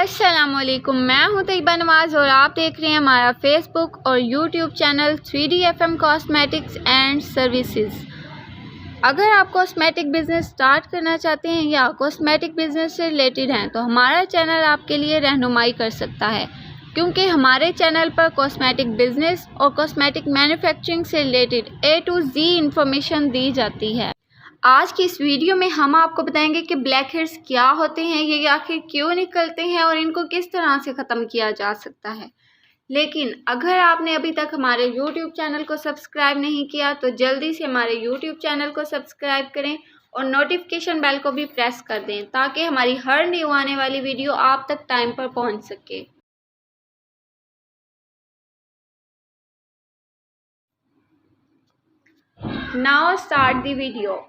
अस्सलामुअलैकुम, मैं हूं तैयबा नवाज़ और आप देख रहे हैं हमारा फेसबुक और YouTube channel 3D FM cosmetics and services. अगर आप कॉस्मेटिक बिज़नेस स्टार्ट करना चाहते हैं या कॉस्मेटिक बिज़नेस से रिलेटेड हैं तो हमारा चैनल आपके लिए रहनुमाई कर सकता है, क्योंकि हमारे चैनल पर कॉस्मेटिक बिज़नेस और कॉस्मेटिक मैन्युफैक्चरिंग से related A to Z information दी जाती है। आज की इस वीडियो में हम आपको बताएंगे कि ब्लैक हेड्स क्या होते हैं, ये आखिर क्यों निकलते हैं और इनको किस तरह से ख़त्म किया जा सकता है। लेकिन अगर आपने अभी तक हमारे YouTube चैनल को सब्सक्राइब नहीं किया तो जल्दी से हमारे YouTube चैनल को सब्सक्राइब करें और नोटिफिकेशन बेल को भी प्रेस कर दें ताकि हमारी हर न्यू आने वाली वीडियो आप तक टाइम पर पहुंच सके। Now start the video.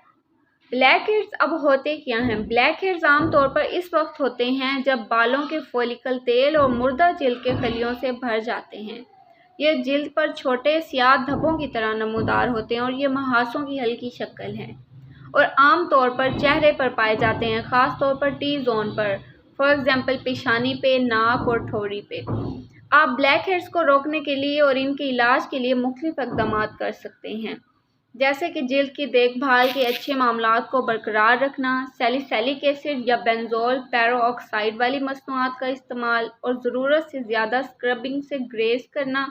Black heads अब होते क्या हैं? ब्लैक हेड्स आमतौर पर इस वक्त होते हैं जब बालों के फॉलिकल तेल और मुर्दा जिल्द के खलियों से भर जाते हैं। ये जिल्द पर छोटे स्याह धब्बों की तरह नमूदार होते हैं और ये मुहासों की हल्की शक्ल है और आमतौर पर चेहरे पर पाए जाते हैं, ख़ास तौर पर टी जोन पर, फॉर एग्जांपल पेशानी पे, नाक और ठोड़ी पे। आप ब्लैक हेड्स को रोकने के लिए और इनके इलाज के लिए मुख्तलिफ इक़दाम कर सकते हैं, जैसे कि जिल्द की देखभाल के अच्छे मामलात को बरकरार रखना, सैलिसिलिक एसिड या बेंजोल पेरोक्साइड वाली मसनूआत का इस्तेमाल और ज़रूरत से ज़्यादा स्क्रबिंग से ग्रेस करना,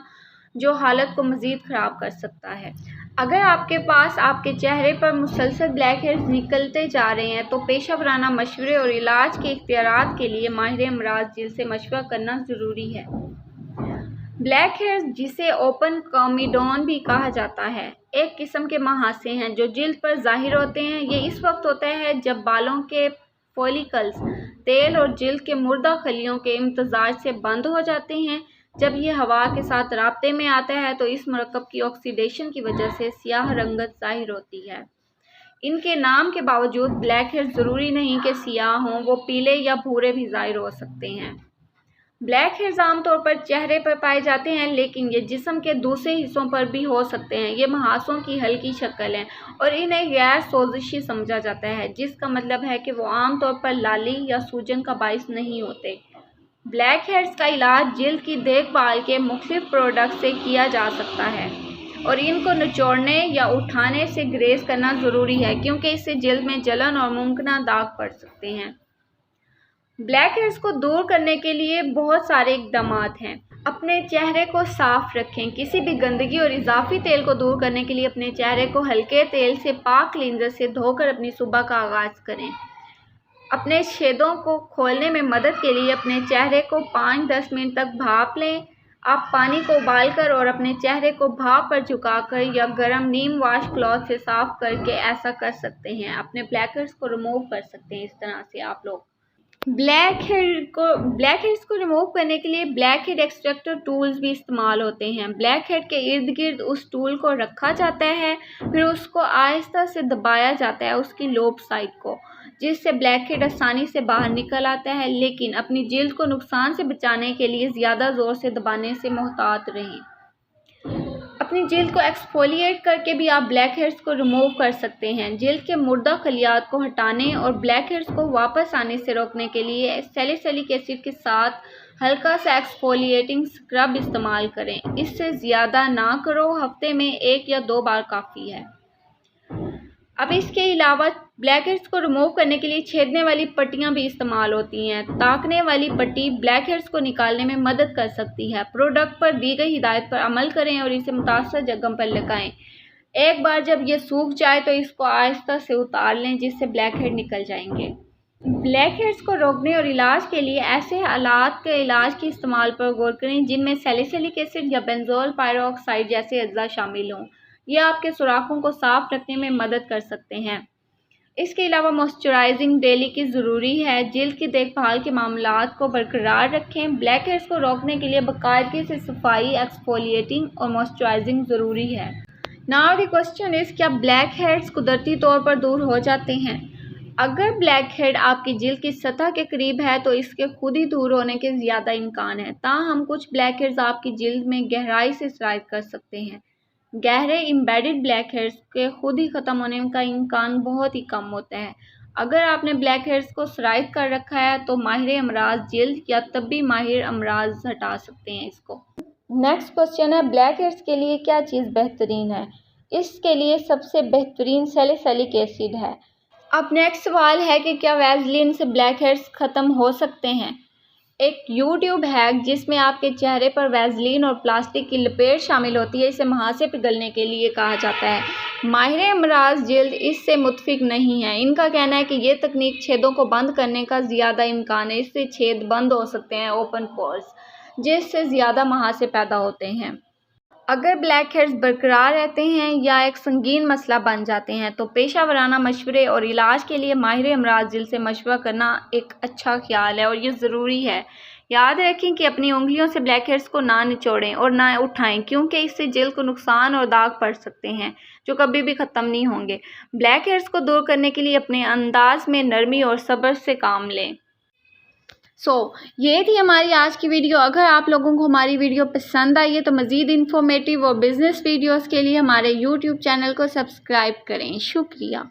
जो हालत को मज़ीद ख़राब कर सकता है। अगर आपके पास आपके चेहरे पर मुसलसल ब्लैक हेड्स निकलते जा रहे हैं तो पेशा वराना मशवरे और इलाज के इख्तियारात के लिए माहिर अमराज जिल्द से मशवरा करना ज़रूरी है। ब्लैक हेड्स, जिसे ओपन कॉमीडोन भी कहा जाता है, एक किस्म के मुहासे हैं जो जिल्द पर ज़ाहिर होते हैं। ये इस वक्त होता है जब बालों के फॉलिकल्स तेल और जिल्द के मुर्दा खलियों के इम्तजाज से बंद हो जाते हैं। जब ये हवा के साथ राब्ते में आता है तो इस मरकब की ऑक्सीडेशन की वजह से स्याह रंगत ज़ाहिर होती है। इनके नाम के बावजूद ब्लैक हेड्स ज़रूरी नहीं कि सियाह हों, वो पीले या भूरे भी ज़ाहिर हो सकते हैं। ब्लैक हेड्स आमतौर पर चेहरे पर पाए जाते हैं, लेकिन ये जिस्म के दूसरे हिस्सों पर भी हो सकते हैं। ये मुहासों की हल्की शक्ल है और इन्हें गैर सोजिशी समझा जाता है, जिसका मतलब है कि वो आमतौर पर लाली या सूजन का बाइस नहीं होते। ब्लैक हेड्स का इलाज जिल्द की देखभाल के मुख्तलिफ प्रोडक्ट से किया जा सकता है और इनको निचोड़ने या उठाने से ग्रेस करना ज़रूरी है, क्योंकि इससे जिल्द में जलन और मुमकिन दाग पड़ सकते हैं। ब्लैक हेड्स को दूर करने के लिए बहुत सारे इक़दाम हैं। अपने चेहरे को साफ़ रखें। किसी भी गंदगी और इजाफी तेल को दूर करने के लिए अपने चेहरे को हल्के तेल से पाक क्लींजर से धोकर अपनी सुबह का आगाज़ करें। अपने छेदों को खोलने में मदद के लिए अपने चेहरे को 5-10 मिनट तक भाप लें। आप पानी को उबालकर और अपने चेहरे को भाप पर झुकाकर या गर्म नीम वाश क्लॉथ से साफ़ करके ऐसा कर सकते हैं। अपने ब्लैक हेड्स को रिमूव कर सकते हैं। इस तरह से आप लोग ब्लैक हेड्स को रिमूव करने के लिए ब्लैक हेड एक्सट्रैक्टर टूल्स भी इस्तेमाल होते हैं। ब्लैक हेड के इर्द गिर्द उस टूल को रखा जाता है, फिर उसको आहिस्ता से दबाया जाता है, उसकी लोब साइड को, जिससे ब्लैक हेड आसानी से बाहर निकल आता है। लेकिन अपनी जिल्द को नुकसान से बचाने के लिए ज़्यादा ज़ोर से दबाने से मोहतात रहें। अपनी जिल्द को एक्सफोलिएट करके भी आप ब्लैक हेड्स को रिमूव कर सकते हैं। जिल्द के मुर्दा खलियात को हटाने और ब्लैक हेड्स को वापस आने से रोकने के लिए सैलिसिलिक एसिड के साथ हल्का सा एक्सफोलिएटिंग स्क्रब इस्तेमाल करें। इससे ज़्यादा ना करो, हफ्ते में 1 या 2 बार काफ़ी है। अब इसके अलावा ब्लैक हेड्स को रिमूव करने के लिए छेदने वाली पट्टियाँ भी इस्तेमाल होती हैं। ताकने वाली पट्टी ब्लैक हेड्स को निकालने में मदद कर सकती है। प्रोडक्ट पर दी गई हिदायत पर अमल करें और इसे मुतासर जगह पर लगाएं। एक बार जब ये सूख जाए तो इसको आहिस्ता से उतार लें, जिससे ब्लैक हेड निकल जाएंगे। ब्लैक हेड्स को रोकने और इलाज के लिए ऐसे हालात के इलाज के इस्तेमाल पर गौर करें जिनमें सैलिसिलिक एसिड या बेंजोल पेरोक्साइड जैसे अज्जा शामिल हों। यह आपके सुराखों को साफ रखने में मदद कर सकते हैं। इसके अलावा मॉइस्चराइजिंग डेली की ज़रूरी है। जिल्द की देखभाल के मामलात को बरकरार रखें। ब्लैक हेड्स को रोकने के लिए बाकायदगी से सफाई, एक्सफोलिएटिंग और मॉइस्चराइजिंग ज़रूरी है। नाउ द क्वेश्चन इज़, क्या ब्लैक हेड्स कुदरती तौर पर दूर हो जाते हैं? अगर ब्लैक हेड आपकी जिल्द की सतह के करीब है तो इसके खुद ही दूर होने के ज़्यादा इम्कान है। ताहम कुछ ब्लैक हेड्स आपकी जिल्द में गहराई से सरायत कर सकते हैं। गहरे एम्बेडेड ब्लैक हेड्स के खुद ही ख़त्म होने का इम्कान बहुत ही कम होता है। अगर आपने ब्लैक हेयर्स को सराइत कर रखा है तो माहिर अमराज जिल्द या तब्बी माहिर अमराज हटा सकते हैं इसको। नेक्स्ट क्वेश्चन है, ब्लैक हेयर्स के लिए क्या चीज़ बेहतरीन है? इसके लिए सबसे बेहतरीन सैलिसिलिक एसिड है। अब नेक्स्ट सवाल है कि क्या वैसलीन से ब्लैक हेयर्स ख़त्म हो सकते हैं? एक यूट्यूब हैक जिसमें आपके चेहरे पर वैसलीन और प्लास्टिक की लपेट शामिल होती है, इसे महासे पिघलने के लिए कहा जाता है। माहिर अमराज जिल्द इससे मुत्फिक नहीं है। इनका कहना है कि ये तकनीक छेदों को बंद करने का ज़्यादा इम्कान है। इससे छेद बंद हो सकते हैं, ओपन पोर्स, जिससे ज़्यादा महासे पैदा होते हैं। अगर ब्लैक हेयर्स बरकरार रहते हैं या एक संगीन मसला बन जाते हैं तो पेशा वराना मशवरे और इलाज के लिए माहिर अमराज जिल्द से मशवरा करना एक अच्छा ख्याल है और ये ज़रूरी है। याद रखें कि अपनी उंगलियों से ब्लैक हेयर्स को ना निचोड़ें और ना उठाएं, क्योंकि इससे जिल्द को नुकसान और दाग पड़ सकते हैं जो कभी भी ख़त्म नहीं होंगे। ब्लैक हेयर्स को दूर करने के लिए अपने अंदाज में नरमी और सब्र से काम लें। ये थी हमारी आज की वीडियो। अगर आप लोगों को हमारी वीडियो पसंद आई है तो मज़ीद इन्फॉर्मेटिव और बिज़नेस वीडियोस के लिए हमारे यूट्यूब चैनल को सब्सक्राइब करें। शुक्रिया।